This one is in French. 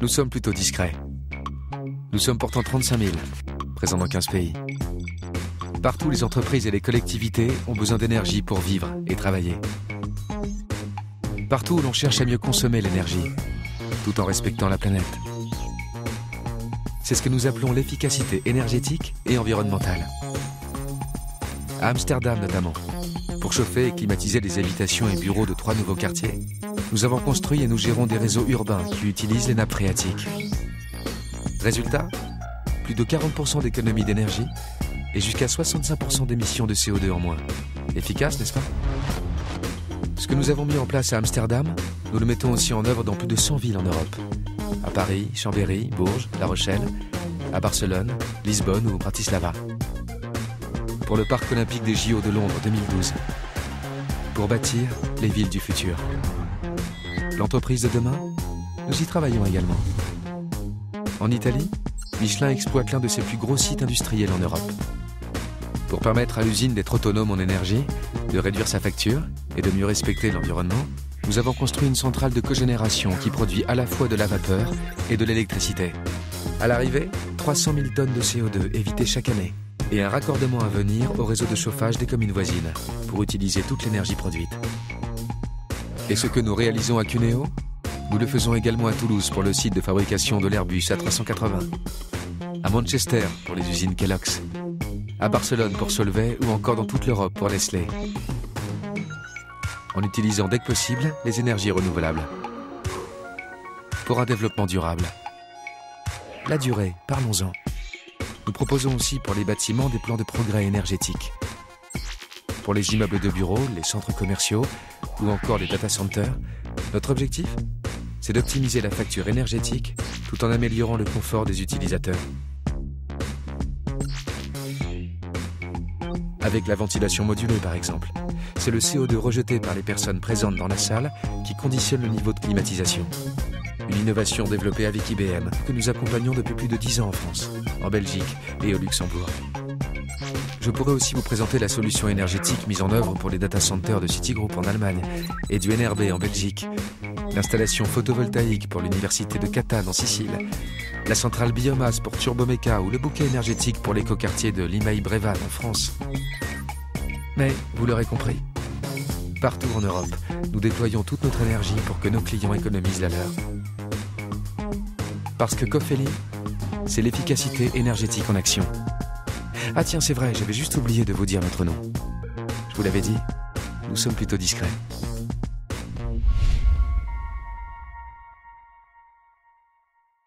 Nous sommes plutôt discrets. Nous sommes pourtant 35 000, présents dans 15 pays. Partout, les entreprises et les collectivités ont besoin d'énergie pour vivre et travailler. Partout où l'on cherche à mieux consommer l'énergie, tout en respectant la planète. C'est ce que nous appelons l'efficacité énergétique et environnementale. À Amsterdam notamment, pour chauffer et climatiser les habitations et bureaux de 3 nouveaux quartiers, nous avons construit et nous gérons des réseaux urbains qui utilisent les nappes phréatiques. Résultat, plus de 40% d'économie d'énergie et jusqu'à 65% d'émissions de CO2 en moins. Efficace, n'est-ce pas? Ce que nous avons mis en place à Amsterdam, nous le mettons aussi en œuvre dans plus de 100 villes en Europe. À Paris, Chambéry, Bourges, La Rochelle, à Barcelone, Lisbonne ou Bratislava. Pour le parc olympique des JO de Londres 2012. Pour bâtir les villes du futur. L'entreprise de demain, nous y travaillons également. En Italie, Michelin exploite l'un de ses plus gros sites industriels en Europe. Pour permettre à l'usine d'être autonome en énergie, de réduire sa facture et de mieux respecter l'environnement, nous avons construit une centrale de cogénération qui produit à la fois de la vapeur et de l'électricité. À l'arrivée, 300 000 tonnes de CO2 évitées chaque année et un raccordement à venir au réseau de chauffage des communes voisines pour utiliser toute l'énergie produite. Et ce que nous réalisons à Cuneo, nous le faisons également à Toulouse pour le site de fabrication de l'Airbus A380, à Manchester pour les usines Kellogg's, à Barcelone pour Solvay ou encore dans toute l'Europe pour Nestlé. En utilisant dès que possible les énergies renouvelables. Pour un développement durable. La durée, parlons-en. Nous proposons aussi pour les bâtiments des plans de progrès énergétique. Pour les immeubles de bureaux, les centres commerciaux ou encore les data centers, notre objectif, c'est d'optimiser la facture énergétique tout en améliorant le confort des utilisateurs. Avec la ventilation modulée par exemple, c'est le CO2 rejeté par les personnes présentes dans la salle qui conditionne le niveau de climatisation. Une innovation développée avec IBM que nous accompagnons depuis plus de 10 ans en France, en Belgique et au Luxembourg. Je pourrais aussi vous présenter la solution énergétique mise en œuvre pour les data centers de Citigroup en Allemagne et du NRB en Belgique, l'installation photovoltaïque pour l'université de Catane en Sicile, la centrale biomasse pour Turbomeca ou le bouquet énergétique pour l'écoquartier de Limaï-Bréval en France. Mais, vous l'aurez compris, partout en Europe, nous déployons toute notre énergie pour que nos clients économisent la leur. Parce que Cofeli, c'est l'efficacité énergétique en action. Ah tiens, c'est vrai, j'avais juste oublié de vous dire notre nom. Je vous l'avais dit, nous sommes plutôt discrets.